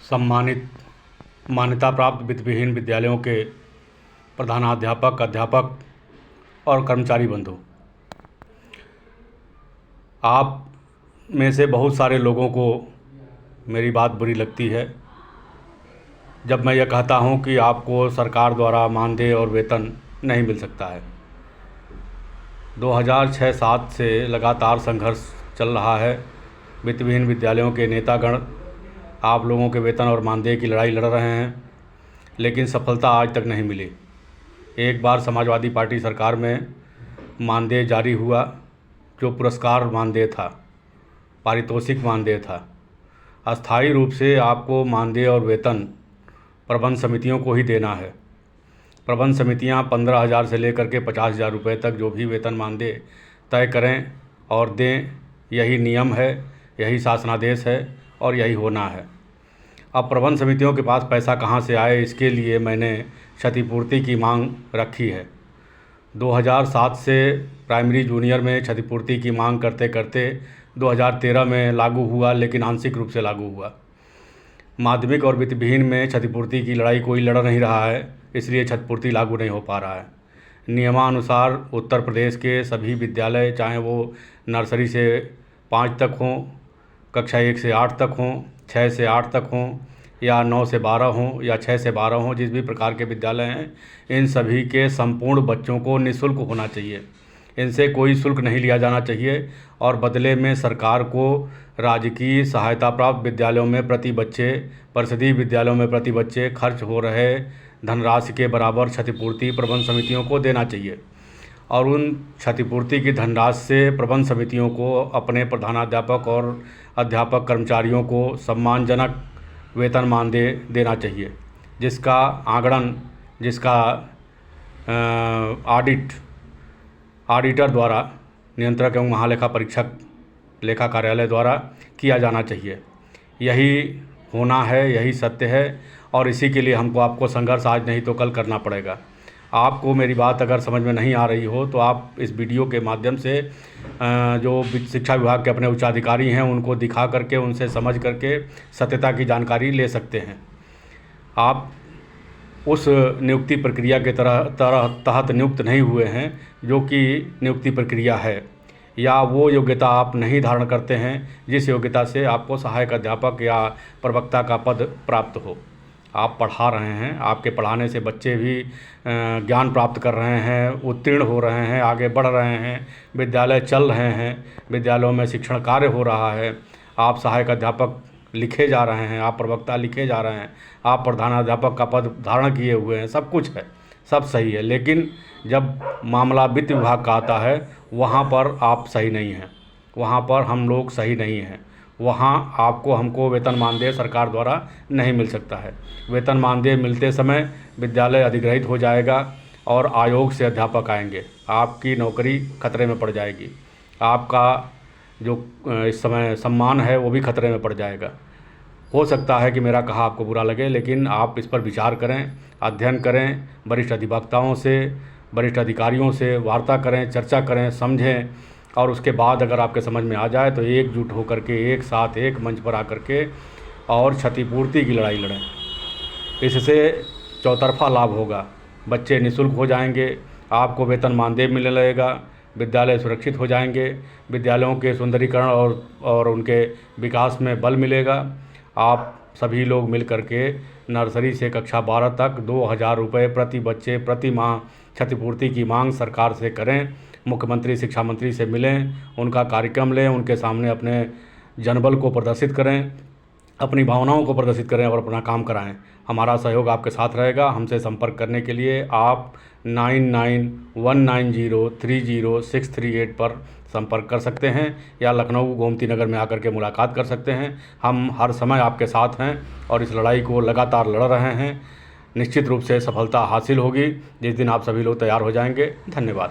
सम्मानित मान्यता प्राप्त वित्तविहीन विद्यालयों के प्रधानाध्यापक, अध्यापक और कर्मचारी बंधु, आप में से बहुत सारे लोगों को मेरी बात बुरी लगती है जब मैं यह कहता हूं कि आपको सरकार द्वारा मानदेय और वेतन नहीं मिल सकता है। 2006-07 से लगातार संघर्ष चल रहा है। वित्तविहीन विद्यालयों के नेतागण आप लोगों के वेतन और मानदेय की लड़ाई लड़ रहे हैं, लेकिन सफलता आज तक नहीं मिली। एक बार समाजवादी पार्टी सरकार में मानदेय जारी हुआ, जो पुरस्कार मानदेय था, पारितोषिक मानदेय था। अस्थायी रूप से आपको मानदेय और वेतन प्रबंध समितियों को ही देना है। प्रबंध समितियां 15,000 से लेकर के 50,000 रुपये तक जो भी वेतन मानदेय तय करें और दें, यही नियम है, यही शासनादेश है और यही होना है। अब प्रबंध समितियों के पास पैसा कहाँ से आए, इसके लिए मैंने क्षतिपूर्ति की मांग रखी है। 2007 से प्राइमरी जूनियर में क्षतिपूर्ति की मांग करते करते 2013 में लागू हुआ, लेकिन आंशिक रूप से लागू हुआ। माध्यमिक और वित्तविहीन में क्षतिपूर्ति की लड़ाई कोई लड़ नहीं रहा है, इसलिए क्षतिपूर्ति लागू नहीं हो पा रहा है। नियमानुसार उत्तर प्रदेश के सभी विद्यालय, चाहे वो नर्सरी से 5 तक हों, कक्षा 1 से 8 तक हों, 6 से 8 तक हों, या 9 से 12 हों, या 6 से 12 हों, जिस भी प्रकार के विद्यालय हैं, इन सभी के संपूर्ण बच्चों को निःशुल्क होना चाहिए। इनसे कोई शुल्क नहीं लिया जाना चाहिए और बदले में सरकार को राजकीय सहायता प्राप्त विद्यालयों में प्रति बच्चे, परिषदीय विद्यालयों में प्रति बच्चे खर्च हो रहे धनराशि के बराबर क्षतिपूर्ति प्रबंध समितियों को देना चाहिए और उन क्षतिपूर्ति की धनराशि से प्रबंध समितियों को अपने प्रधानाध्यापक और अध्यापक कर्मचारियों को सम्मानजनक वेतन मानदेय देना चाहिए, जिसका आंकड़न, जिसका ऑडिटर द्वारा, नियंत्रक एवं महालेखा परीक्षक लेखा कार्यालय द्वारा किया जाना चाहिए। यही होना है, यही सत्य है और इसी के लिए हमको आपको संघर्ष आज नहीं तो कल करना पड़ेगा। आपको मेरी बात अगर समझ में नहीं आ रही हो तो आप इस वीडियो के माध्यम से जो शिक्षा विभाग के अपने उच्चाधिकारी हैं उनको दिखा करके, उनसे समझ करके सत्यता की जानकारी ले सकते हैं। आप उस नियुक्ति प्रक्रिया के तहत नियुक्त नहीं हुए हैं जो कि नियुक्ति प्रक्रिया है, या वो योग्यता आप नहीं धारण करते हैं जिस योग्यता से आपको सहायक अध्यापक या प्रवक्ता का पद प्राप्त हो। आप पढ़ा रहे हैं, आपके पढ़ाने से बच्चे भी ज्ञान प्राप्त कर रहे हैं, उत्तीर्ण हो रहे हैं, आगे बढ़ रहे हैं, विद्यालय चल रहे हैं, विद्यालयों में शिक्षण कार्य हो रहा है, आप सहायक अध्यापक लिखे जा रहे हैं, आप प्रवक्ता लिखे जा रहे हैं, आप प्रधानाध्यापक का पद धारण किए हुए हैं, सब कुछ है, सब सही है। लेकिन जब मामला वित्त विभाग का आता है, वहाँ पर आप सही नहीं हैं, वहाँ पर हम लोग सही नहीं हैं। वहाँ आपको हमको वेतन मानदेय सरकार द्वारा नहीं मिल सकता है। वेतन मानदेय मिलते समय विद्यालय अधिग्रहित हो जाएगा और आयोग से अध्यापक आएंगे, आपकी नौकरी खतरे में पड़ जाएगी, आपका जो इस समय सम्मान है वो भी खतरे में पड़ जाएगा। हो सकता है कि मेरा कहा आपको बुरा लगे, लेकिन आप इस पर विचार करें, अध्ययन करें, वरिष्ठ अधिवक्ताओं से, वरिष्ठ अधिकारियों से वार्ता करें, चर्चा करें, समझें और उसके बाद अगर आपके समझ में आ जाए तो एकजुट होकर के एक साथ एक मंच पर आकर के और क्षतिपूर्ति की लड़ाई लड़ें। इससे चौतरफा लाभ होगा, बच्चे निःशुल्क हो जाएंगे, आपको वेतन मानदेय मिलने लगेगा, विद्यालय सुरक्षित हो जाएंगे, विद्यालयों के सुंदरीकरण और उनके विकास में बल मिलेगा। आप सभी लोग मिल करके नर्सरी से कक्षा 12 तक 2,000 रुपये प्रति बच्चे प्रति माह क्षतिपूर्ति की मांग सरकार से करें। मुख्यमंत्री, शिक्षा मंत्री से मिलें, उनका कार्यक्रम लें, उनके सामने अपने जनबल को प्रदर्शित करें, अपनी भावनाओं को प्रदर्शित करें और अपना काम कराएं। हमारा सहयोग आपके साथ रहेगा। हमसे संपर्क करने के लिए आप 9919030638 पर संपर्क कर सकते हैं या लखनऊ गोमती नगर में आकर के मुलाकात कर सकते हैं। हम हर समय आपके साथ हैं और इस लड़ाई को लगातार लड़ रहे हैं। निश्चित रूप से सफलता हासिल होगी जिस दिन आप सभी लोग तैयार हो जाएंगे। धन्यवाद।